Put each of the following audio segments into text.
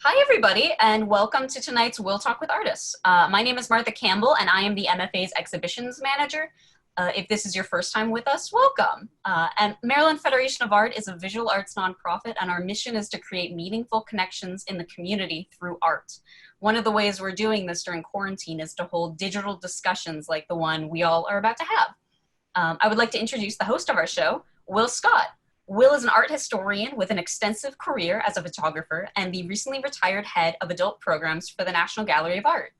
Hi, everybody, and welcome to tonight's We'll Talk with Artists. My name is Martha Campbell, and I am the MFA's Exhibitions Manager. If this is your first time with us, welcome. And Maryland Federation of Art is a visual arts nonprofit, and our mission is to create meaningful connections in the community through art. One of the ways we're doing this during quarantine is to hold digital discussions like the one we all are about to have. I would like to introduce the host of our show, Will Scott. Will is an art historian with an extensive career as a photographer and the recently retired head of adult programs for the National Gallery of Art.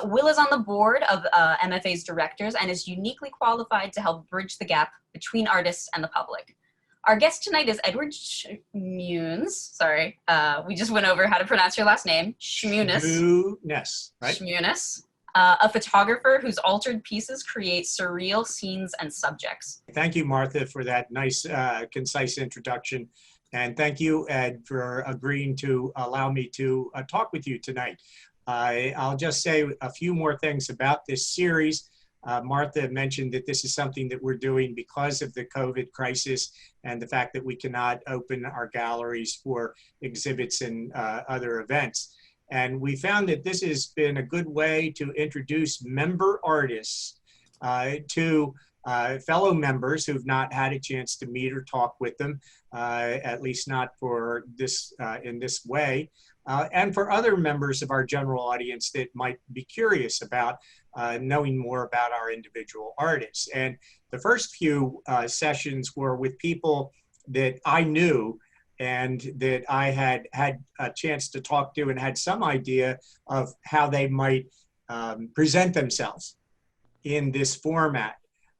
Will is on the board of MFA's directors and is uniquely qualified to help bridge the gap between artists and the public. Our guest tonight is Edward Shmunes. Sorry, we just went over how to pronounce your last name. Shmunes. Shmunes, right? Shmunes. A photographer whose altered pieces create surreal scenes and subjects. Thank you, Martha, for that nice, concise introduction. And thank you, Ed, for agreeing to allow me to talk with you tonight. I'll just say a few more things about this series. Martha mentioned that this is something that we're doing because of the COVID crisis and the fact that we cannot open our galleries for exhibits and other events. And we found that this has been a good way to introduce member artists to fellow members who've not had a chance to meet or talk with them, at least not for this in this way, and for other members of our general audience that might be curious about knowing more about our individual artists. And the first few sessions were with people that I knew and that I had had a chance to talk to and had some idea of how they might present themselves in this format.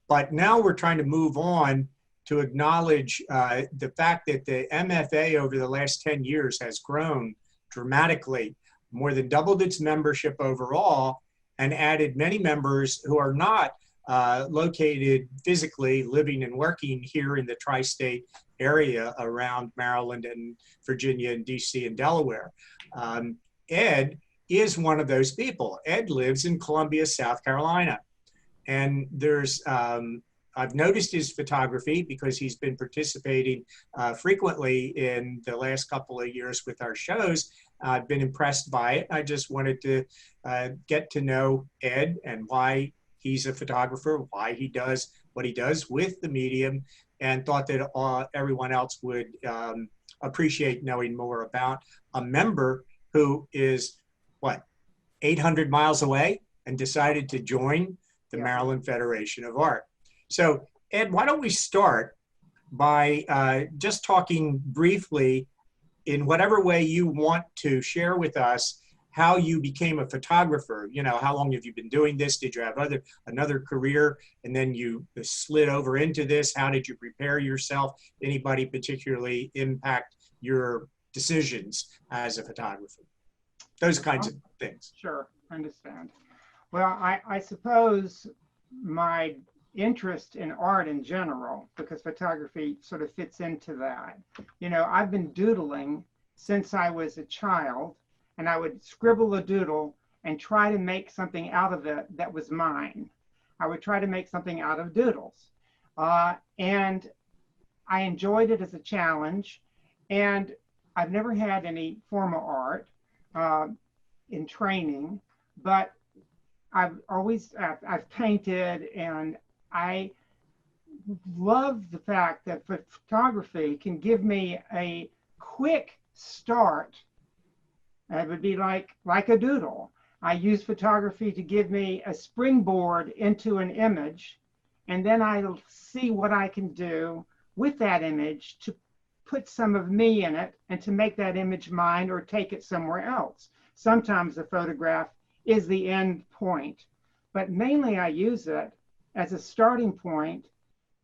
But now we're trying to move on to acknowledge the fact that the MFA over the last 10 years has grown dramatically, more than doubled its membership overall, and added many members who are not located physically living and working here in the tri-state area around Maryland and Virginia and DC and Delaware. Ed is one of those people. Ed lives in Columbia, South Carolina. And there's, I've noticed his photography because he's been participating frequently in the last couple of years with our shows. I've been impressed by it. I just wanted to get to know Ed and why he's a photographer, why he does what he does with the medium, and thought that everyone else would appreciate knowing more about a member who is, 800 miles away and decided to join the Maryland Federation of Art. So, Ed, why don't we start by just talking briefly in whatever way you want to share with us how you became a photographer. You know, how long have you been doing this? Did you have another career and then you slid over into this? How did you prepare yourself? Anybody particularly impact your decisions as a photographer? Those kinds of things. Sure, I understand. Well, I suppose my interest in art in general, because photography sort of fits into that. You know, I've been doodling since I was a child, and I would scribble a doodle and try to make something out of it that was mine. I would try to make something out of doodles. And I enjoyed it as a challenge. And I've never had any formal art in training, but I've painted, and I love the fact that photography can give me a quick start. It would be like a doodle. I use photography to give me a springboard into an image, and then I'll see what I can do with that image to put some of me in it and to make that image mine or take it somewhere else. Sometimes the photograph is the end point, but mainly I use it as a starting point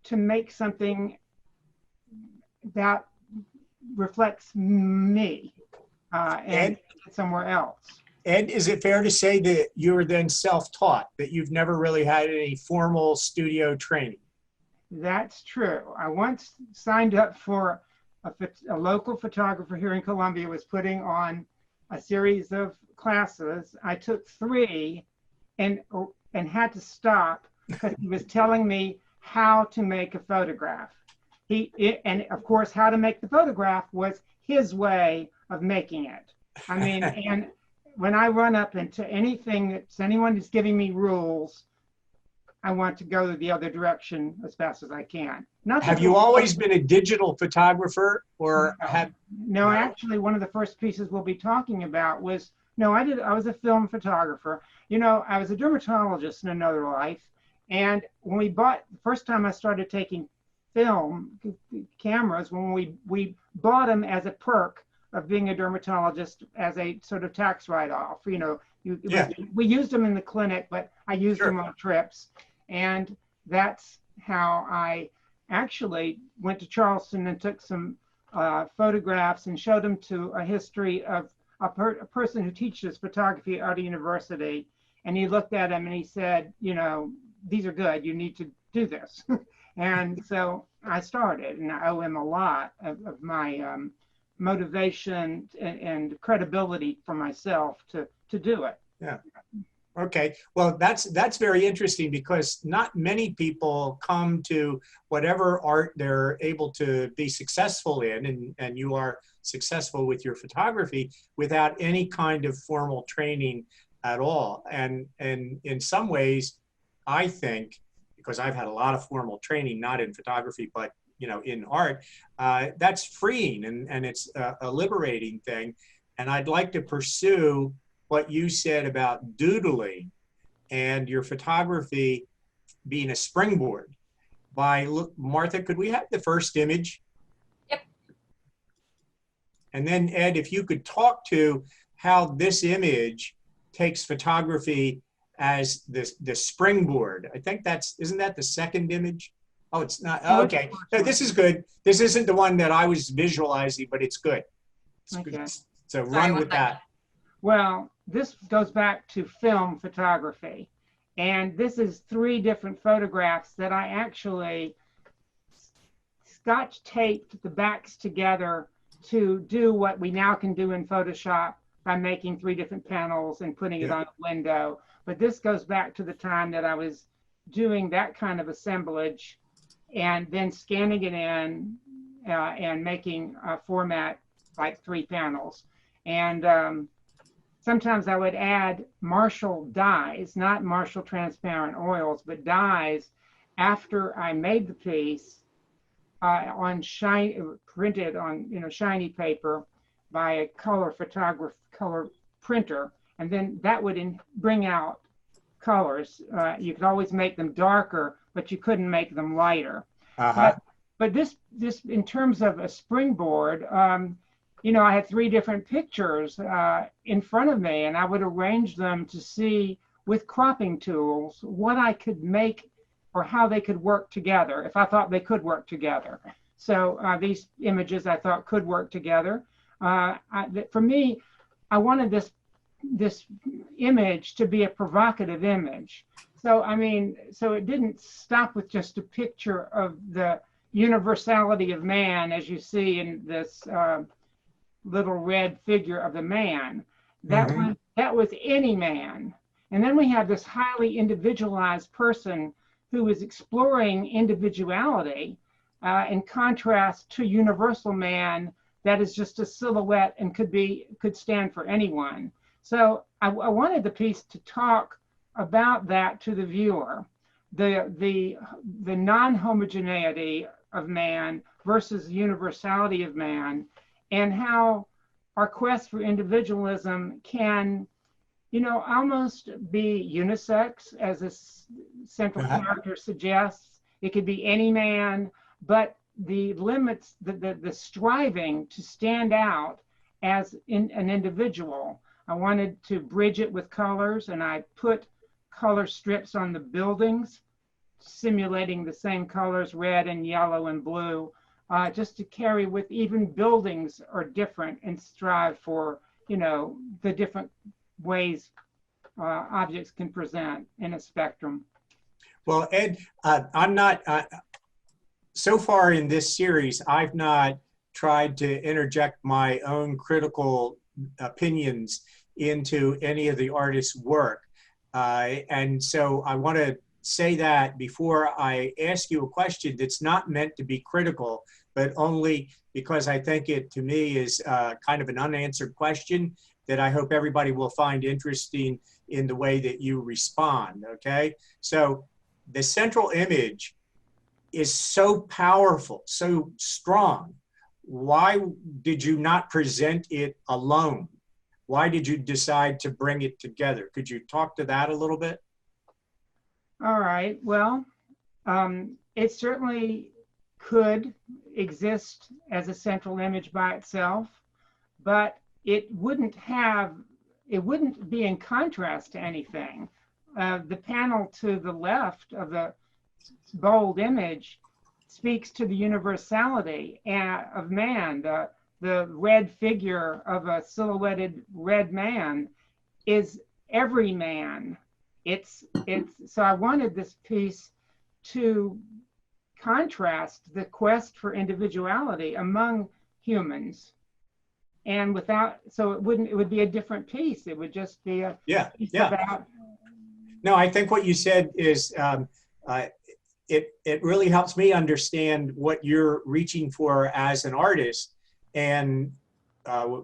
to make something that reflects me and somewhere else. And is it fair to say that you were then self-taught, that you've never really had any formal studio training? That's true. I once signed up for a local photographer here in Columbia was putting on a series of classes. I took 3 and had to stop because he was telling me how to make a photograph. And of course, how to make the photograph was his way of making it. I mean, and when I run up into anything that's anyone is giving me rules, I want to go the other direction as fast as I can. Not Have that you always been a digital photographer, or have no, no? actually, one of the first pieces we'll be talking about was no, I was a film photographer. You know, I was a dermatologist in another life. And when we bought, the first time I started taking film cameras, when we bought them as a perk of being a dermatologist as a sort of tax write-off. You know, Yeah, we used them in the clinic, but I used them sure. on trips. And that's how I actually went to Charleston and took some photographs and showed them to a history of a person who teaches photography at a university. And he looked at them and he said, you know, these are good. You need to do this. And so I started, and I owe him a lot of my motivation and credibility for myself to do it. Yeah. Okay. Well, that's very interesting, because not many people come to whatever art they're able to be successful in, and you are successful with your photography without any kind of formal training at all. And in some ways, I think, because I've had a lot of formal training, not in photography, but in art, that's freeing, and it's a liberating thing. And I'd like to pursue what you said about doodling and your photography being a springboard. Martha, could we have the first image? Yep. And then Ed, if you could talk to how this image takes photography as the springboard. I think isn't that the second image? Oh, it's not. Oh, okay. No, this is good. This isn't the one that I was visualizing, but it's good. It's Okay. good. So run with that. Well, this goes back to film photography. And this is 3 different photographs that I actually scotch taped the backs together to do what we now can do in Photoshop by making 3 different panels and putting it on a window. But this goes back to the time that I was doing that kind of assemblage and then scanning it in and making a format like 3 panels. And sometimes I would add Marshall dyes, not Marshall transparent oils, but dyes after I made the piece printed on shiny paper by a color printer, and then that would bring out colors. You could always make them darker, but you couldn't make them lighter. But this in terms of a springboard, I had 3 different pictures in front of me, and I would arrange them to see with cropping tools what I could make or how they could work together if I thought they could work together. So these images I thought could work together. For me, I wanted this image to be a provocative image. So so it didn't stop with just a picture of the universality of man as you see in this little red figure of the man. That was any man. And then we have this highly individualized person who is exploring individuality in contrast to universal man that is just a silhouette and could stand for anyone. So I wanted the piece to talk about that to the viewer, the non-homogeneity of man versus the universality of man, and how our quest for individualism can, almost be unisex, as this central character suggests. It could be any man, but the limits, the striving to stand out as an individual. I wanted to bridge it with colors, and I put color strips on the buildings, simulating the same colors, red and yellow and blue, just to carry with even buildings are different and strive for, the different ways objects can present in a spectrum. Well, Ed, I'm not, so far in this series, I've not tried to interject my own critical opinions into any of the artist's work. And so I want to say that before I ask you a question that's not meant to be critical, but only because I think it, to me, is kind of an unanswered question that I hope everybody will find interesting in the way that you respond, okay? So the central image is so powerful, so strong. Why did you not present it alone? Why did you decide to bring it together? Could you talk to that a little bit? All right. Well, it certainly could exist as a central image by itself, but it wouldn't be in contrast to anything. The panel to the left of the bold image speaks to the universality of man. The red figure of a silhouetted red man is every man. So I wanted this piece to contrast the quest for individuality among humans, and so it would be a different piece. It would just be a piece about. No, I think what you said is it really helps me understand what you're reaching for as an artist. And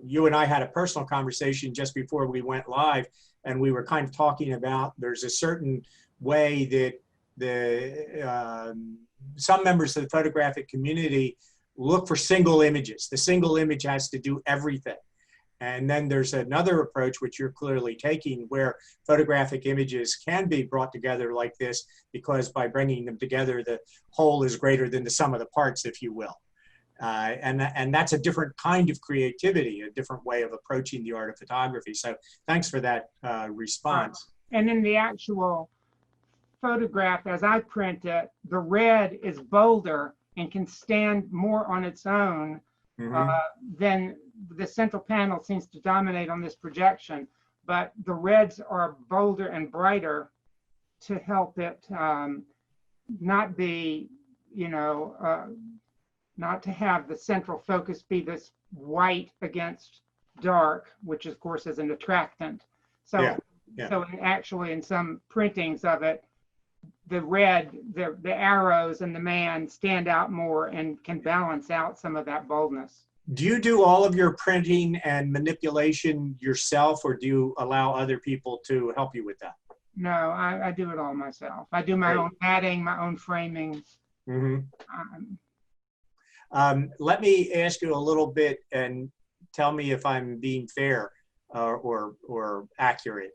you and I had a personal conversation just before we went live, and we were kind of talking about there's a certain way that some members of the photographic community look for single images. The single image has to do everything. And then there's another approach, which you're clearly taking, where photographic images can be brought together like this, because by bringing them together, the whole is greater than the sum of the parts, if you will. And that's a different kind of creativity, a different way of approaching the art of photography. So thanks for that response. And in the actual photograph, as I print it, the red is bolder and can stand more on its own than the central panel seems to dominate on this projection. But the reds are bolder and brighter to help it not be, not to have the central focus be this white against dark, which of course is an attractant. So, actually in some printings of it, the red, the arrows and the man stand out more and can balance out some of that boldness. Do you do all of your printing and manipulation yourself, or do you allow other people to help you with that? No, I do it all myself. I do my own padding, my own framing. Let me ask you a little bit and tell me if I'm being fair or accurate.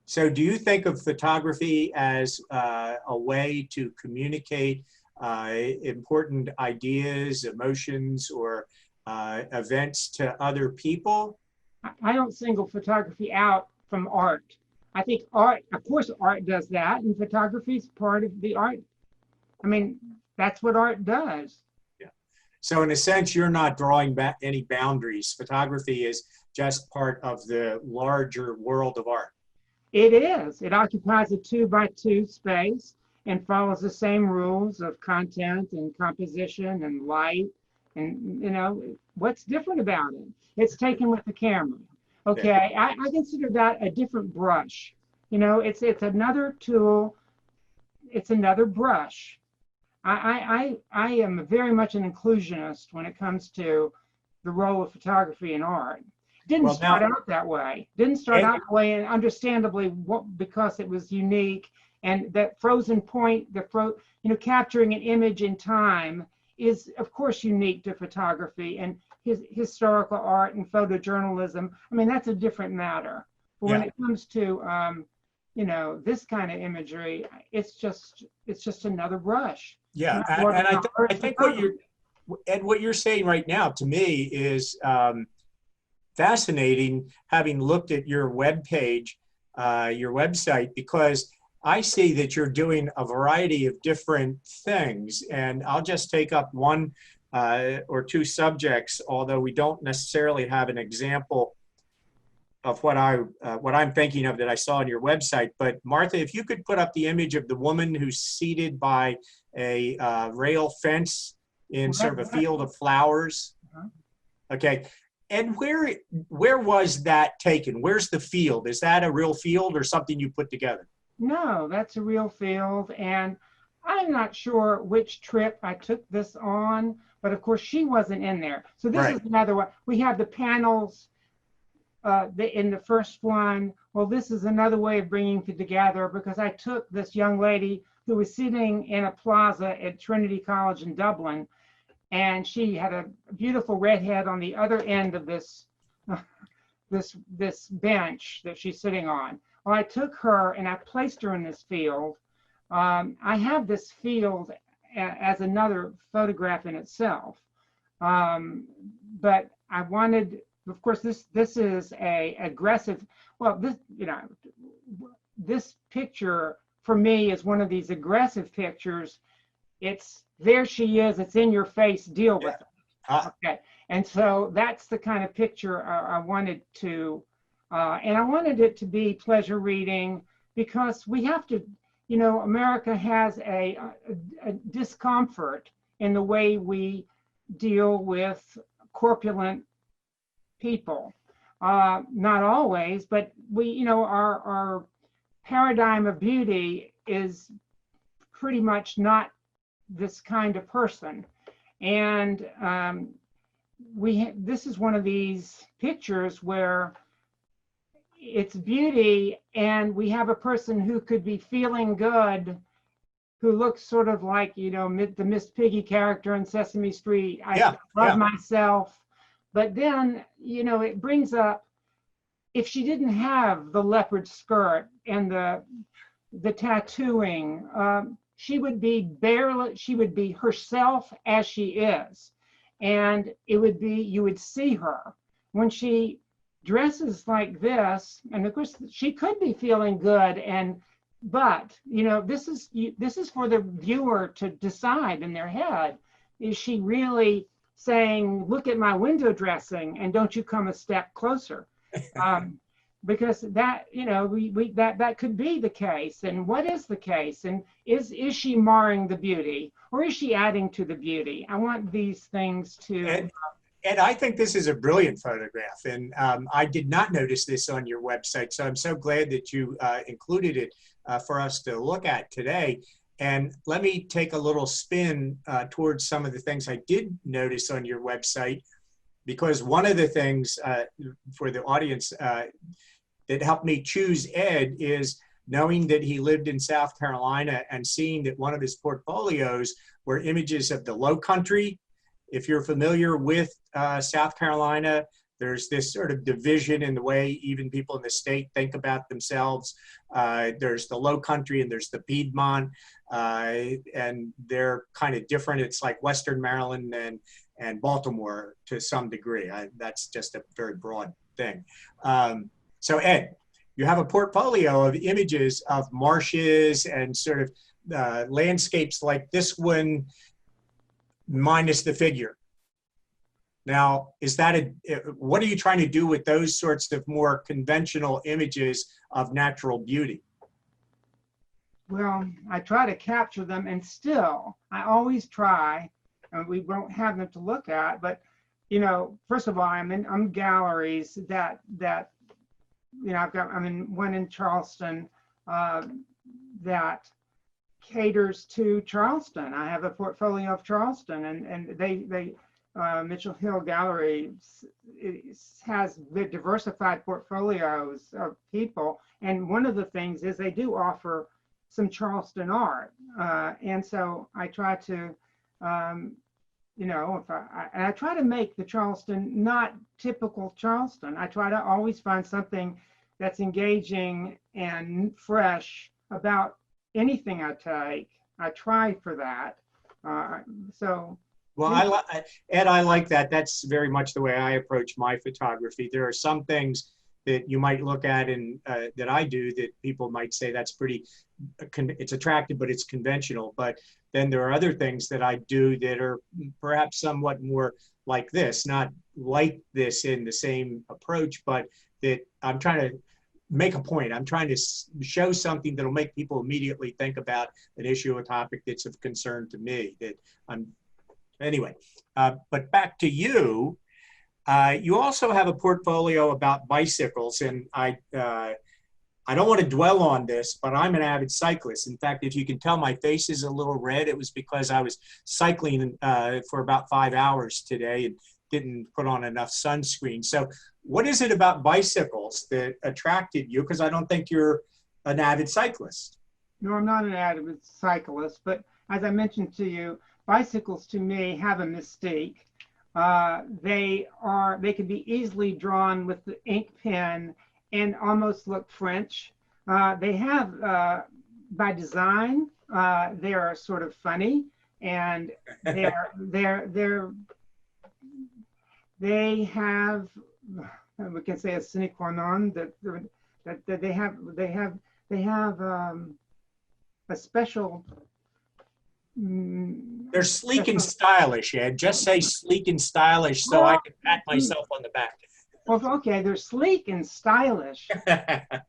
So do you think of photography as a way to communicate important ideas, emotions, or events to other people? I don't single photography out from art. I think art, of course, art does that, and photography is part of the art. I mean, that's what art does. Yeah. So in a sense, you're not drawing back any boundaries. Photography is just part of the larger world of art. It is. It occupies a 2x2 space and follows the same rules of content and composition and light. And, what's different about it? It's taken with the camera. Okay, I consider that a different brush. It's another tool. It's another brush. I am very much an inclusionist when it comes to the role of photography in art. Didn't start out that way. Didn't start out that way, and understandably, because it was unique. And that frozen point, capturing an image in time is, of course, unique to photography and historical art and photojournalism. I mean, that's a different matter. But when it comes to, this kind of imagery, it's just another brush. Yeah, and I think what you're saying right now to me is fascinating, having looked at your webpage, your website, because I see that you're doing a variety of different things. And I'll just take up one or two subjects, although we don't necessarily have an example of what I'm thinking of that I saw on your website. But Martha, if you could put up the image of the woman who's seated by a rail fence in sort of a field of flowers. Okay. And where was that taken? Where's the field? Is that a real field or something you put together? No, that's a real field. And I'm not sure which trip I took this on, but of course she wasn't in there. So this Right. is another one. We have the panels in the first one. Well, this is another way of bringing it together, because I took this young lady who was sitting in a plaza at Trinity College in Dublin, and she had a beautiful redhead on the other end of this this bench that she's sitting on. Well, I took her and I placed her in this field. I have this field as another photograph in itself, but I wanted, of course, this is a aggressive. Well, this picture for me is one of these aggressive pictures. It's there she is. It's in your face. Deal with it. Okay. And so that's the kind of picture I wanted to, and I wanted it to be pleasure reading, because we have to, America has a discomfort in the way we deal with corpulent people. Not always, but our paradigm of beauty is pretty much not this kind of person. And this is one of these pictures where it's beauty, and we have a person who could be feeling good, who looks sort of like, the Miss Piggy character in Sesame Street. I love myself. But then, it brings up, if she didn't have the leopard skirt and the tattooing, she would be herself as she is. And it would be, you would see her when she dresses like this. And of course she could be feeling good, but this is for the viewer to decide in their head. Is she really saying, look at my window dressing and don't you come a step closer? Because that, that could be the case. And what is the case? And is she marring the beauty, or is she adding to the beauty? I want these things to. And I think this is a brilliant photograph. And I did not notice this on your website. So I'm so glad that you included it for us to look at today. And let me take a little spin towards some of the things I did notice on your website, because one of the things for the audience that helped me choose Ed is knowing that he lived in South Carolina and seeing that one of his portfolios were images of the Low Country. If you're familiar with South Carolina, there's this sort of division in the way even people in the state think about themselves. There's the Low Country and there's the Piedmont, and they're kind of different. It's like Western Maryland and Baltimore to some degree. That's just a very broad thing. So Ed, you have a portfolio of images of marshes and sort of landscapes like this one, minus the figure. Now, what are you trying to do with those sorts of more conventional images of natural beauty? Well, I try to capture them, and still, I always try, and we won't have them to look at, but, first of all, I'm in galleries that I'm in one in Charleston that caters to Charleston. I have a portfolio of Charleston, and they Mitchell Hill Gallery has the diversified portfolios of people. And one of the things is they do offer some Charleston art. And so I try to, I try to make the Charleston not typical Charleston. I try to always find something that's engaging and fresh about anything I take. I try for that. Well, Ed, I like that. That's very much the way I approach my photography. There are some things that you might look at and that I do that people might say that's pretty, it's attractive, but it's conventional. But then there are other things that I do that are perhaps somewhat more like this, not like this in the same approach, but that I'm trying to make a point. I'm trying to show something that'll make people immediately think about an issue or topic that's of concern to me. Anyway, but back to you. You also have a portfolio about bicycles, and I don't want to dwell on this, but I'm an avid cyclist. In fact, if you can tell my face is a little red, it was because I was cycling for about 5 hours today and didn't put on enough sunscreen. So what is it about bicycles that attracted you? Because I don't think you're an avid cyclist. No, I'm not an avid cyclist, but as I mentioned to you, bicycles to me have a mystique. They can be easily drawn with the ink pen and almost look French. They have, by design, they are sort of funny, and they have, we can say a sine qua non, that they have a special. They're sleek and stylish, Ed. Just say sleek and stylish so I can pat myself on the back. Well, okay, they're sleek and stylish,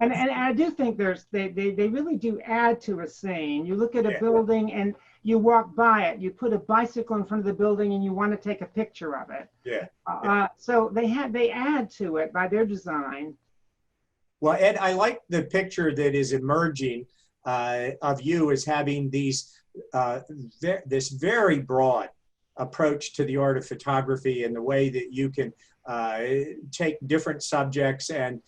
and I do think they really do add to a scene. You look at a building and you walk by it. You put a bicycle in front of the building and you want to take a picture of it. So they add to it by their design. Well, Ed, I like the picture that is emerging of you as having these this very broad approach to the art of photography and the way that you can take different subjects and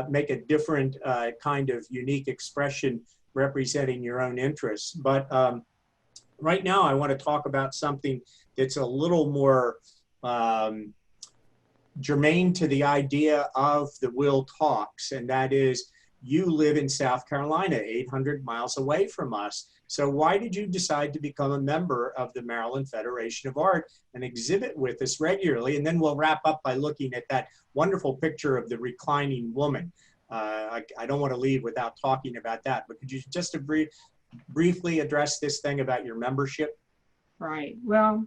make a different kind of unique expression representing your own interests. But right now I want to talk about something that's a little more germane to the idea of the Will Talks, and that is you live in South Carolina, 800 miles away from us. So why did you decide to become a member of the Maryland Federation of Art and exhibit with us regularly? And then we'll wrap up by looking at that wonderful picture of the reclining woman. I don't want to leave without talking about that, but could you just briefly address this thing about your membership? Right. Well,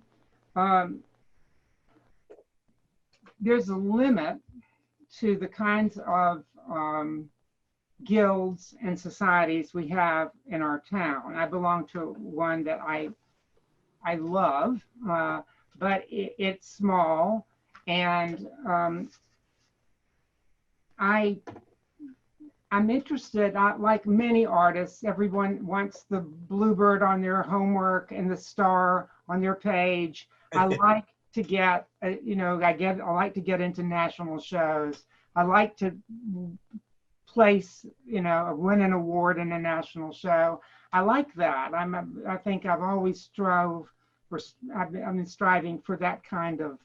there's a limit to the kinds of guilds and societies we have in our town. I belong to one that I love, but it's small, and I'm interested, like many artists, everyone wants the bluebird on their homework and the star on their page. I like to get, I like to get into national shows. I like to place, win an award in a national show. I like that. I think I've always I've been striving for that kind of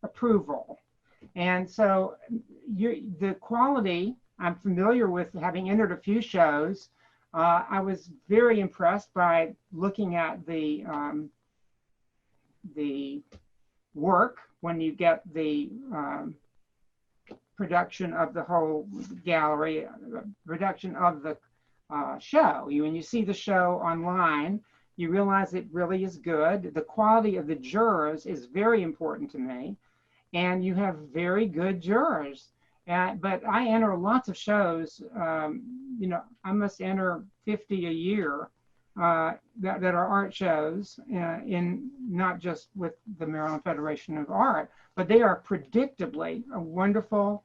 approval. And so the quality, I'm familiar with, having entered a few shows. I was very impressed by looking at the work when you get the production of the whole gallery, production of the show. When you see the show online, you realize it really is good. The quality of the jurors is very important to me, and you have very good jurors. But I enter lots of shows. I must enter 50 a year that are art shows, in not just with the Maryland Federation of Art, but they are predictably a wonderful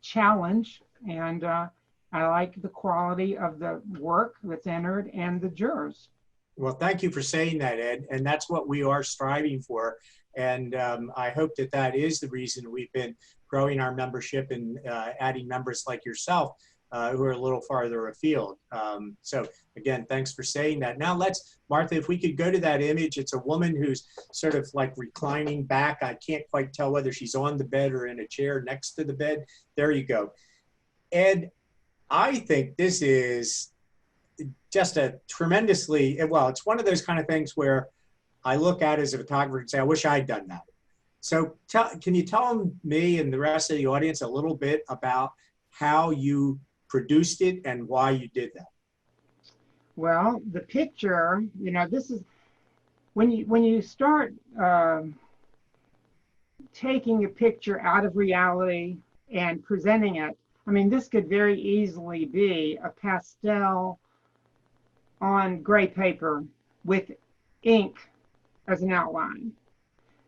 challenge, and I like the quality of the work that's entered and the jurors. Well, thank you for saying that, Ed, and that's what we are striving for. And I hope that that is the reason we've been growing our membership and adding members like yourself who are a little farther afield. So again, thanks for saying that. Now Martha, if we could go to that image. It's a woman who's sort of like reclining back. I can't quite tell whether she's on the bed or in a chair next to the bed. There you go. Ed, I think this is just a tremendously, well, it's one of those kind of things where I look at it as a photographer and say, I wish I'd done that. So can you tell me and the rest of the audience a little bit about how you produced it and why you did that? Well, the picture, this is, when you start taking a picture out of reality and presenting it, this could very easily be a pastel on gray paper with ink as an outline.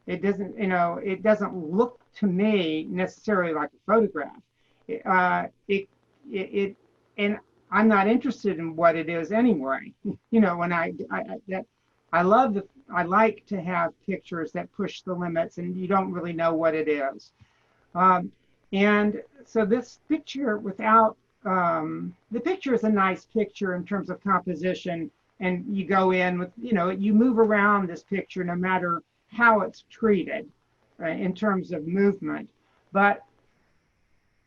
It doesn't, it doesn't look to me necessarily like a photograph. it and I'm not interested in what it is anyway. You know, when I love I like to have pictures that push the limits and you don't really know what it is. Um, and so this picture without, the picture is a nice picture in terms of composition, and you go in with, you know, you move around this picture no matter how it's treated in terms of movement. But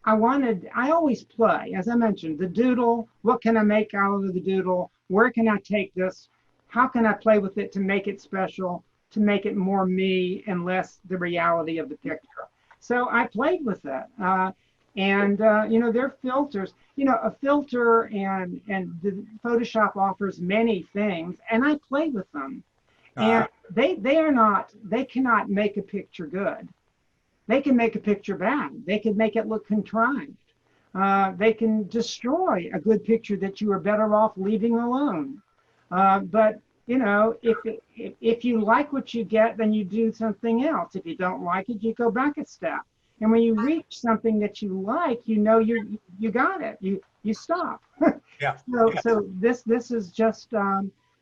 I always play, as I mentioned, the doodle. What can I make out of the doodle? Where can I take this? How can I play with it to make it special, to make it more me and less the reality of the picture? So I played with it. You know, there are filters, you know, a filter and the Photoshop offers many things, and I play with them. And they cannot make a picture good. They can make a picture bad. They can make it look contrived. They can destroy a good picture that you are better off leaving alone. But you know, if you like what you get, then you do something else. If you don't like it, you go back a step. And when you reach something that you like, you know you got it. You stop. Yeah. So this is just.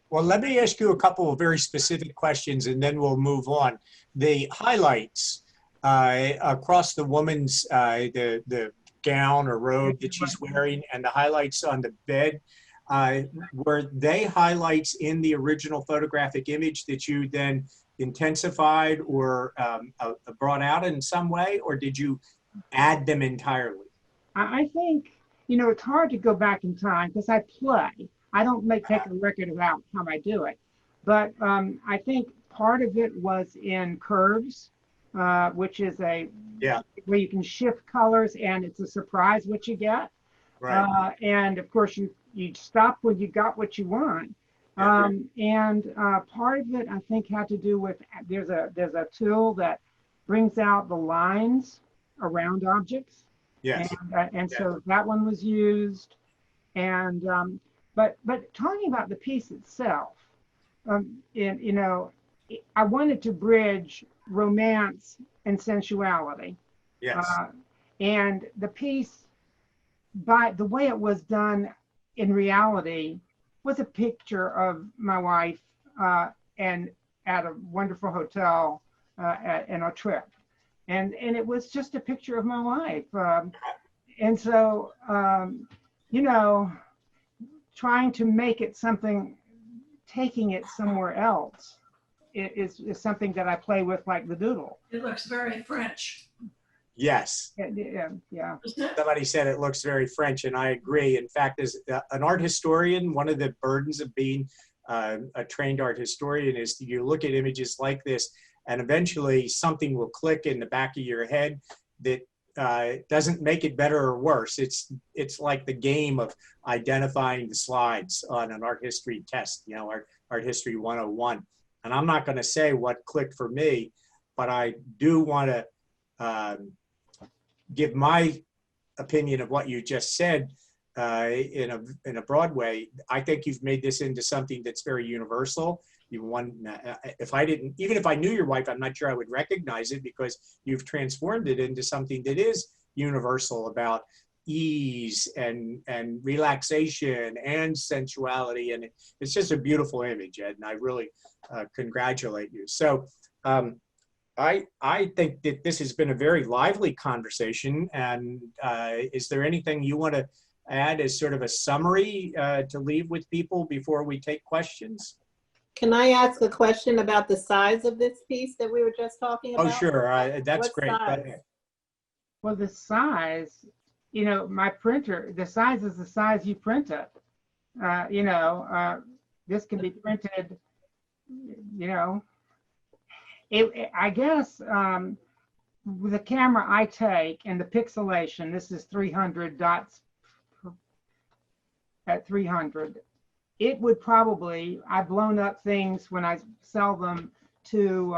Well, let me ask you a couple of very specific questions, and then we'll move on. The highlights across the woman's the gown or robe that she's wearing, and the highlights on the bed. Were they highlights in the original photographic image that you then intensified or brought out in some way, or did you add them entirely? I think, you know, it's hard to go back in time because I play. I don't take a record of how I do it. But I think part of it was in curves, which is where you can shift colors and it's a surprise what you get. Right. And of course, you stop when you got what you want. And part of it, I think, had to do with there's a tool that brings out the lines around objects. Yes. And so that one was used. And but talking about the piece itself, you know, I wanted to bridge romance and sensuality. Yes. And the piece, by the way it was done in reality, was a picture of my wife and at a wonderful hotel in a trip. And it was just a picture of my wife. And so, you know, trying to make it something, taking it somewhere else is something that I play with, like the doodle. It looks very French. Yes. Yeah. Somebody said it looks very French, and I agree. In fact, as an art historian, one of the burdens of being a trained art historian is you look at images like this, and eventually something will click in the back of your head that doesn't make it better or worse. It's like the game of identifying the slides on an art history test, you know, art history 101. And I'm not going to say what clicked for me, but I do want to give my opinion of what you just said in a broad way. I think you've made this into something that's very universal. Even if I knew your wife, I'm not sure I would recognize it, because you've transformed it into something that is universal about ease and relaxation and sensuality. And it's just a beautiful image, Ed, and I really congratulate you. So I think that this has been a very lively conversation. And is there anything you want to add as sort of a summary to leave with people before we take questions? Can I ask a question about the size of this piece that we were just talking about? Oh, sure. That's What great. size? Well, the size, you know, my printer, the size is the size you print it. You know, this can be printed, you know, I guess with the camera I take and the pixelation, this is 300 dots at 300. It would probably, I've blown up things when I sell them to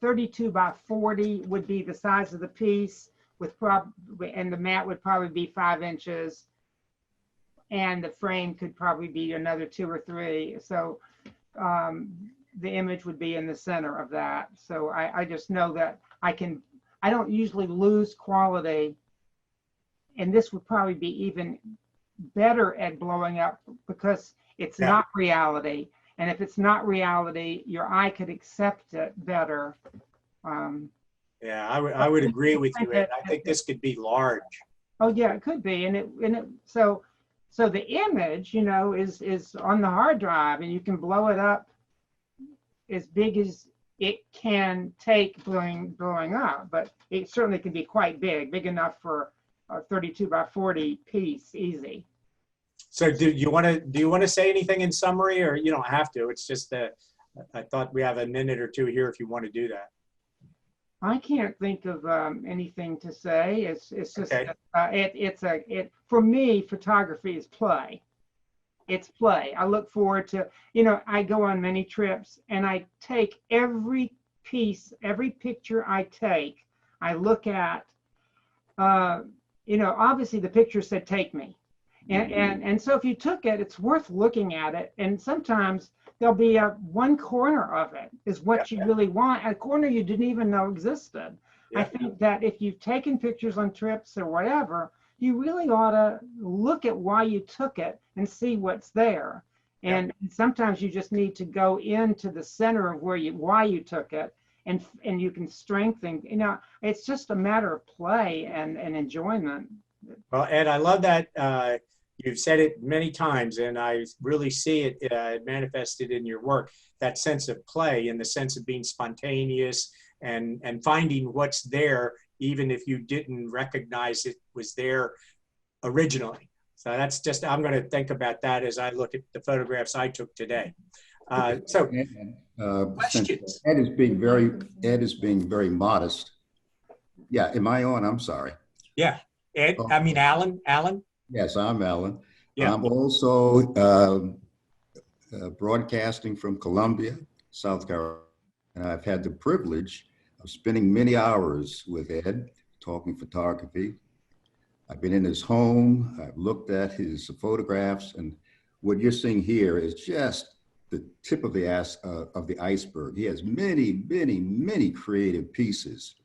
32 by 40 would be the size of the piece, with and the mat would probably be 5 inches, and the frame could probably be another 2 or 3. So the image would be in the center of that. So I just know that I don't usually lose quality and this would probably be even better at blowing up because it's Yeah. not reality. And if it's not reality, your eye could accept it better. Yeah, I would agree with you, Ed. I think this could be large. Oh yeah, it could be, and so the image, is on the hard drive, and you can blow it up as big as it can take blowing up, but it certainly can be quite big enough for a 32 by 40 piece, easy. So do you want to say anything in summary, or you don't have to? It's just that I thought we have a minute or two here if you want to do that. I can't think of anything to say. It's just Okay. For me, photography is play. It's play. I look forward to, I go on many trips and I take every piece, every picture I take, I look at, obviously the picture said, take me. And so if you took it, it's worth looking at it. And sometimes there'll be one corner of it is what you really want, a corner you didn't even know existed. Yeah. I think that if you've taken pictures on trips or whatever, you really ought to look at why you took it and see what's there. And sometimes you just need to go into the center of why you took it, and you can strengthen. It's just a matter of play and enjoyment. Well, Ed, I love that. You've said it many times, and I really see it manifested in your work, that sense of play, in the sense of being spontaneous and finding what's there, even if you didn't recognize it was there originally. So that's just, I'm going to think about that as I look at the photographs I took today. Questions? Ed is being very modest. Yeah, am I on? I'm sorry. Yeah, Ed, I mean, Alan. Yes, I'm Alan. Yeah. I'm also broadcasting from Columbia, South Carolina. And I've had the privilege of spending many hours with Ed, talking photography. I've been in his home. I've looked at his photographs, and what you're seeing here is just the tip of the iceberg. He has many, many, many creative pieces.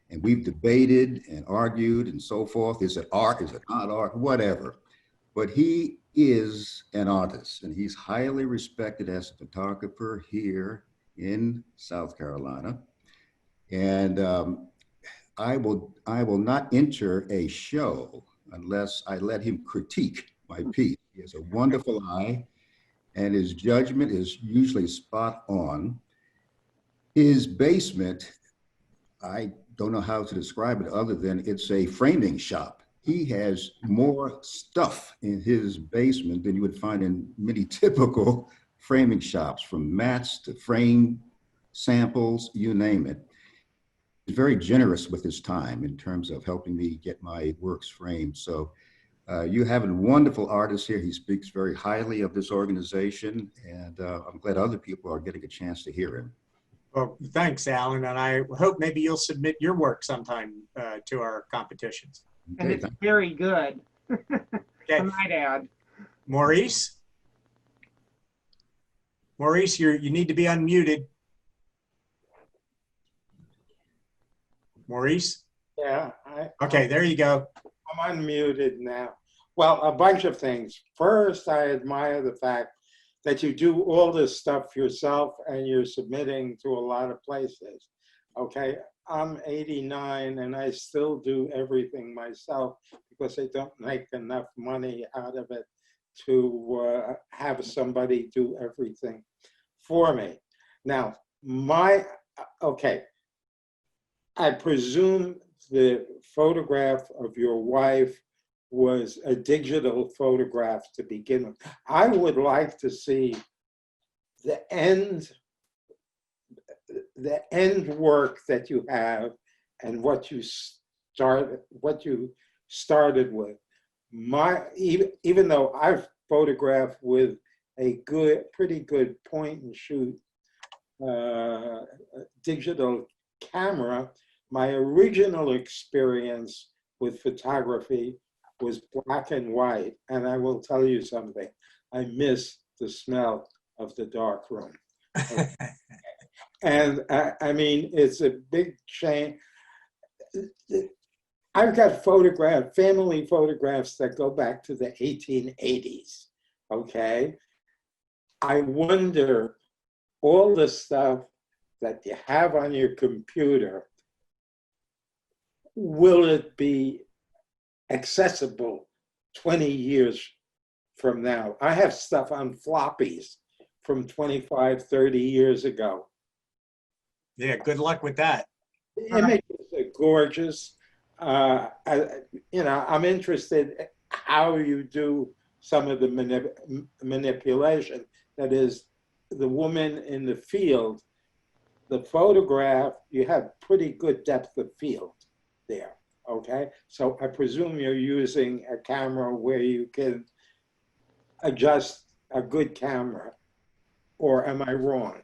And we've debated and argued and so forth. Is it art? Is it not art? Whatever. But he is an artist, and he's highly respected as a photographer here in South Carolina. And I will not enter a show unless I let him critique my piece. He has a wonderful eye, and his judgment is usually spot on. His basement, I don't know how to describe it other than it's a framing shop. He has more stuff in his basement than you would find in many typical framing shops, from mats to frame samples, you name it. He's very generous with his time in terms of helping me get my works framed. So you have a wonderful artist here. He speaks very highly of this organization, and I'm glad other people are getting a chance to hear him. Well, thanks, Alan, and I hope maybe you'll submit your work sometime to our competitions. And it's very good. Okay. I might add. Maurice, you need to be unmuted. Maurice? Yeah. Okay, there you go. I'm unmuted now. Well, a bunch of things. First, I admire the fact that you do all this stuff yourself and you're submitting to a lot of places. Okay, I'm 89 and I still do everything myself because I don't make enough money out of it to have somebody do everything for me. Now, I presume the photograph of your wife was a digital photograph to begin with. I would like to see the end work that you have and what you started with. Even though I've photographed with a pretty good point and shoot digital camera, my original experience with photography was black and white. And I will tell you something, I miss the smell of the dark room. And I mean, it's a big shame. I've got family photographs that go back to the 1880s, okay? I wonder, all the stuff that you have on your computer, will it be accessible 20 years from now? I have stuff on floppies from 25, 30 years ago. Yeah, good luck with that. The images are gorgeous. I'm interested how you do some of the manipulation. That is, the woman in the field, the photograph, you have pretty good depth of field there, okay? So I presume you're using a camera where you can adjust a good camera, or am I wrong?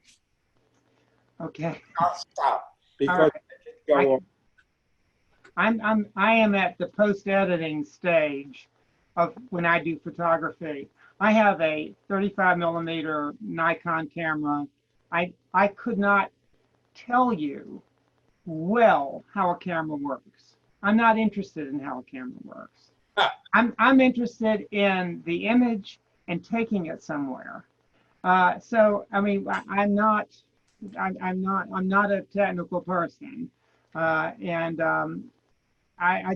Okay. I'll stop because All right. it could go on. I am at the post-editing stage of when I do photography. I have a 35 millimeter Nikon camera. I could not tell you well how a camera works. I'm not interested in how a camera works. I'm interested in the image and taking it somewhere. So I mean, I'm not a technical person, I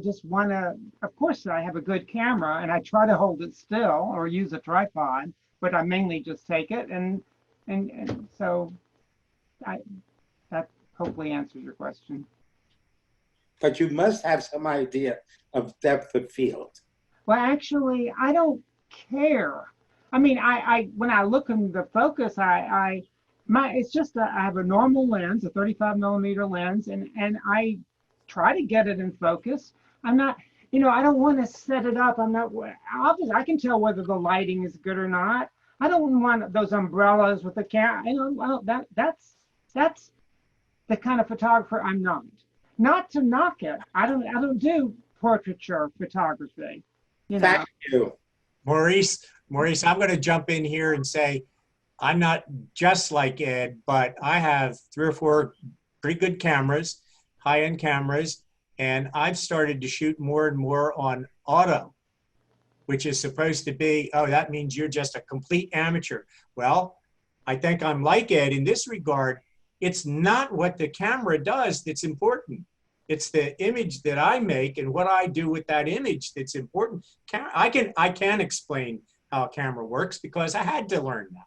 just want to. Of course, I have a good camera, and I try to hold it still or use a tripod, but I mainly just take it, and so that hopefully answers your question. But you must have some idea of depth of field. Well, actually, I don't care. I mean, I when I look in the focus, it's just I have a normal lens, a 35 millimeter lens, and I try to get it in focus. I'm not, I don't want to set it up. I'm not, obviously, I can tell whether the lighting is good or not. I don't want those umbrellas with the camera. That's the kind of photographer I'm not. Not to knock it. I don't do portraiture photography. Thank you. Maurice, I'm going to jump in here and say, I'm not just like Ed, but I have 3 or 4 pretty good cameras, high-end cameras, and I've started to shoot more and more on auto, which is supposed to be, oh, that means you're just a complete amateur. Well, I think I'm like Ed in this regard. It's not what the camera does that's important. It's the image that I make and what I do with that image that's important. I can explain how a camera works because I had to learn that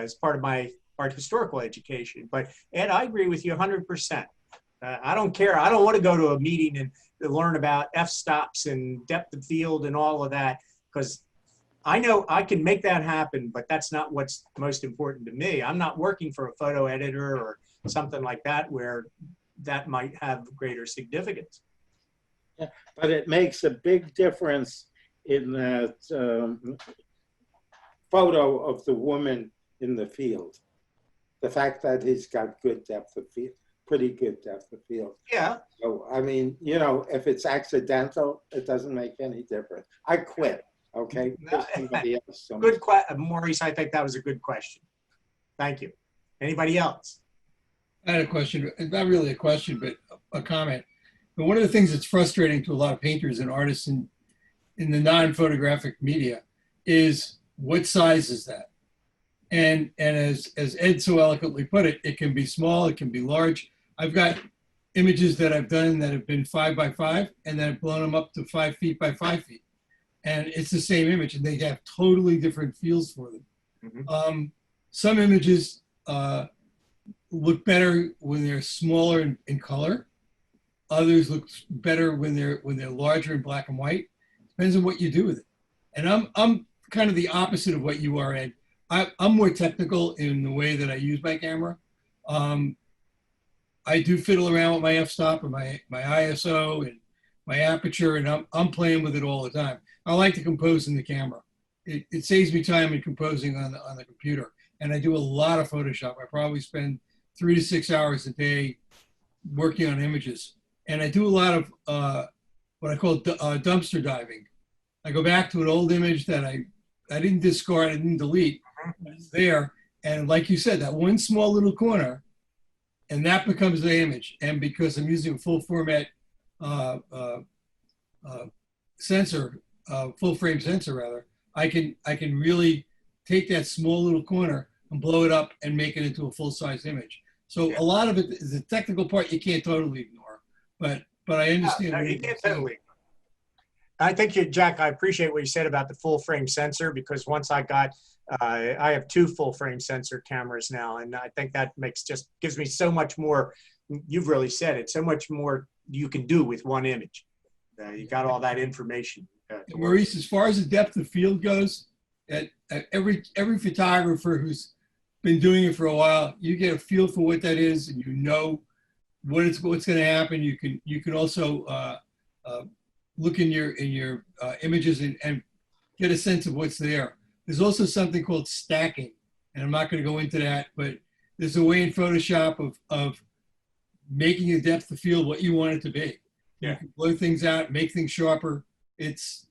as part of my art historical education. But Ed, I agree with you 100%. I don't care. I don't want to go to a meeting and learn about f-stops and depth of field and all of that, because I know I can make that happen, but that's not what's most important to me. I'm not working for a photo editor or something like that where that might have greater significance. Yeah, but it makes a big difference in that photo of the woman in the field. The fact that he's got good depth of field, pretty good depth of field. Yeah. So, I mean, if it's accidental, it doesn't make any difference. I quit, okay? Somebody else. Good question, Maurice. I think that was a good question. Thank you. Anybody else? I had a question, not really a question, but a comment. But one of the things that's frustrating to a lot of painters and artists in the non-photographic media is what size is that? And as Ed so eloquently put it, it can be small, it can be large. I've got images that I've done that have been 5 by 5 and then I've blown them up to 5 feet by 5 feet. And it's the same image and they have totally different feels for them. Mm-hmm. Some images look better when they're smaller in color. Others look better when they're larger in black and white. Depends on what you do with it. And I'm kind of the opposite of what you are, Ed. I'm more technical in the way that I use my camera. I do fiddle around with my f-stop and my ISO and my aperture, and I'm playing with it all the time. I like to compose in the camera. It saves me time in composing on the computer. And I do a lot of Photoshop. I probably spend 3 to 6 hours a day working on images. And I do a lot of what I call dumpster diving. I go back to an old image that I didn't discard, I didn't delete, it's there. And like you said, that one small little corner, and that becomes the image. And because I'm using a full format sensor, full frame sensor rather, I can really take that small little corner and blow it up and make it into a full size image. So a lot of it is the technical part you can't totally ignore, but I understand. No, you can't totally. I think Jack, I appreciate what you said about the full frame sensor, because once I got, I have 2 full frame sensor cameras now, and I think that gives me so much more. You've really said it, so much more you can do with one image. You got all that information. Maurice, as far as the depth of field goes, at every photographer who's been doing it for a while, you get a feel for what that is, and you know what's going to happen. You can also look in your images and get a sense of what's there. There's also something called stacking, and I'm not going to go into that, but there's a way in Photoshop of making the depth of field what you want it to be. Yeah. You can blow things out, make things sharper. It's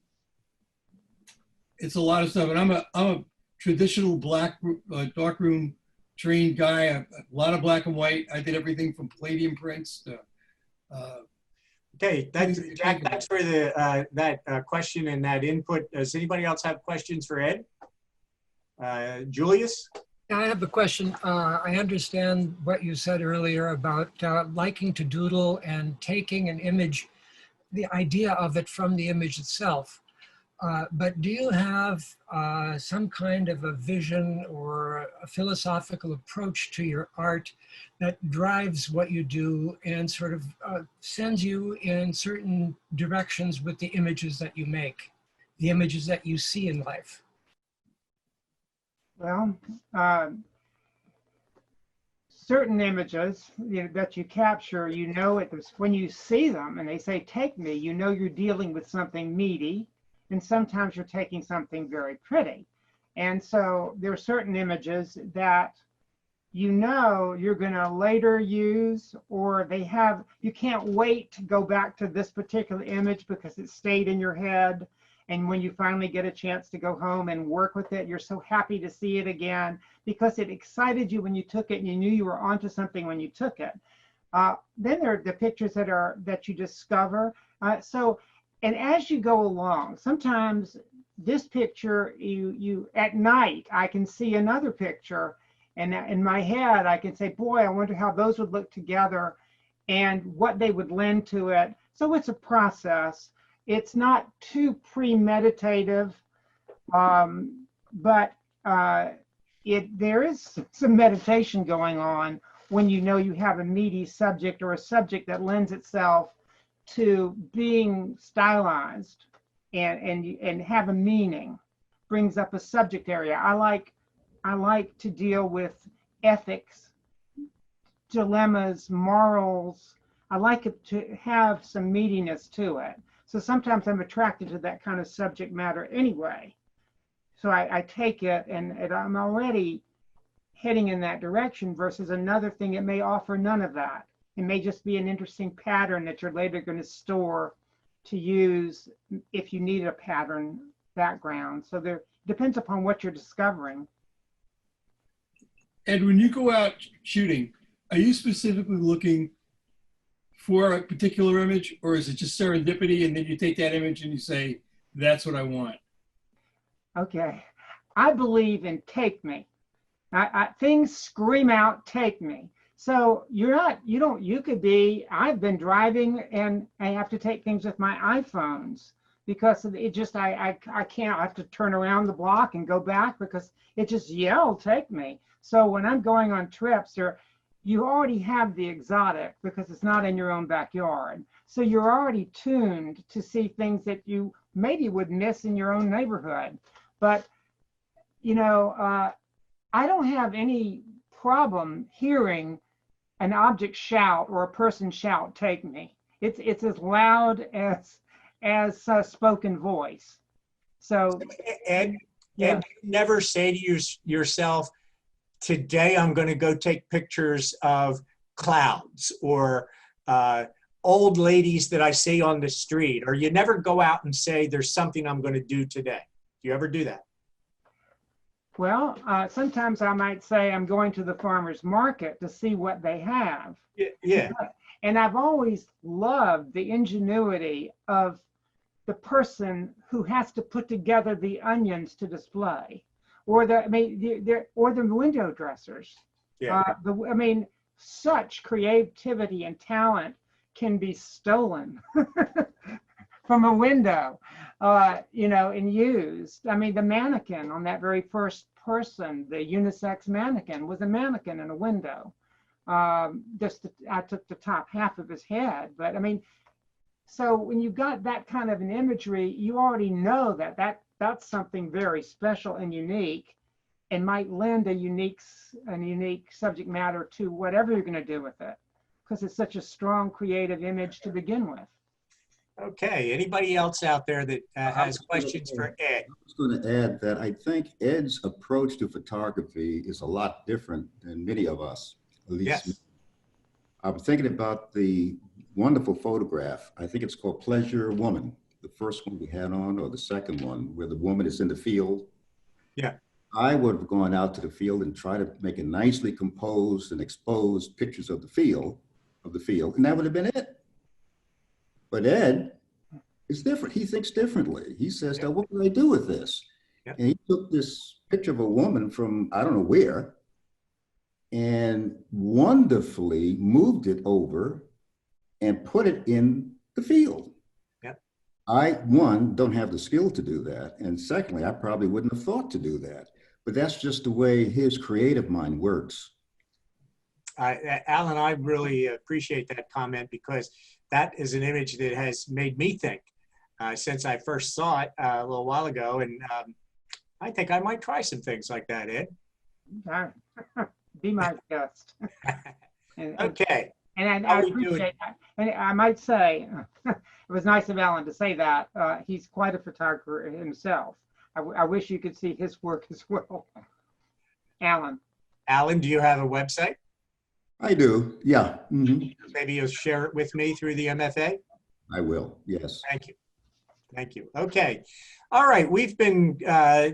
a lot of stuff, and I'm a traditional darkroom trained guy. A lot of black and white. I did everything from palladium prints to. Okay, Jack, thanks for that question and that input. Does anybody else have questions for Ed? Julius? I have a question. I understand what you said earlier about liking to doodle and taking an image, the idea of it from the image itself. But do you have some kind of a vision or a philosophical approach to your art that drives what you do and sort of sends you in certain directions with the images that you make, the images that you see in life? Well, certain images that you capture, when you see them and they say, take me, you're dealing with something meaty, and sometimes you're taking something very pretty. And so there are certain images that you're going to later use, or you can't wait to go back to this particular image because it stayed in your head. And when you finally get a chance to go home and work with it, you're so happy to see it again because it excited you when you took it and you knew you were onto something when you took it. Then there are the pictures that you discover. And as you go along, sometimes this picture, you at night, I can see another picture, and in my head, I can say, boy, I wonder how those would look together and what they would lend to it. So it's a process. It's not too premeditative, but there is some meditation going on when you have a meaty subject or a subject that lends itself to being stylized and have a meaning, brings up a subject area. I like to deal with ethics, dilemmas, morals. I like it to have some meatiness to it. So sometimes I'm attracted to that kind of subject matter anyway. So I take it and I'm already heading in that direction versus another thing. It may offer none of that. It may just be an interesting pattern that you're later going to store to use if you need a pattern background. So there depends upon what you're discovering. And when you go out shooting, are you specifically looking for a particular image, or is it just serendipity and then you take that image and you say, that's what I want? Okay. I believe in take me. Things scream out, take me. So I've been driving and I have to take things with my iPhones because it just, I can't, I have to turn around the block and go back because it just yelled, take me. So when I'm going on trips, you already have the exotic because it's not in your own backyard. So you're already tuned to see things that you maybe would miss in your own neighborhood. But, I don't have any problem hearing an object shout or a person shout, take me. It's as loud as a spoken voice. So Ed, never say to yourself, today I'm going to go take pictures of clouds or old ladies that I see on the street, or you never go out and say there's something I'm going to do today. Do you ever do that? Well, sometimes I might say I'm going to the farmer's market to see what they have. Yeah. And I've always loved the ingenuity of the person who has to put together the onions to display, or the, I mean, or the window dressers. Yeah. I mean, such creativity and talent can be stolen from a window, you know, and used. I mean, the mannequin on that very first person, the unisex mannequin, was a mannequin in a window. I took the top half of his head, but I mean, so when you got that kind of an imagery, you already know that that's something very special and unique, and might lend a unique subject matter to whatever you're going to do with it, because it's such a strong creative image to begin with. Okay, anybody else out there that has questions for Ed? I was going to add that I think Ed's approach to photography is a lot different than many of us. At least Yes. I'm thinking about the wonderful photograph. I think it's called Pleasure Woman, the first one we had on, or the second one, where the woman is in the field. Yeah. I would have gone out to the field and tried to make a nicely composed and exposed pictures of the field, and that would have been it. But Ed is different. He thinks differently. He says, now what can I do with this? Yeah. And he took this picture of a woman from I don't know where and wonderfully moved it over and put it in the field. Yeah. I, one, don't have the skill to do that. And secondly, I probably wouldn't have thought to do that. But that's just the way his creative mind works. Alan, I really appreciate that comment, because that is an image that has made me think since I first saw it a little while ago. And I think I might try some things like that, Ed. Be my guest. Okay. And I appreciate that. And I might say, it was nice of Alan to say that. He's quite a photographer himself. I wish you could see his work as well. Alan. Alan, do you have a website? I do, yeah. Maybe you'll share it with me through the MFA? I will, yes. Thank you. Thank you. Okay. All right. We've been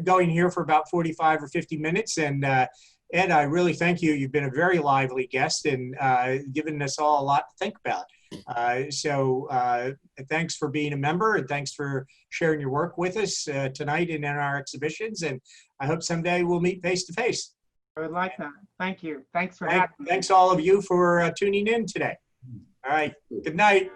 going here for about 45 or 50 minutes. And Ed, I really thank you. You've been a very lively guest and given us all a lot to think about. So thanks for being a member, and thanks for sharing your work with us tonight and in our exhibitions. And I hope someday we'll meet face to face. I would like that. Thank you. Thanks for having me. Thanks all of you for tuning in today. All right. Good night.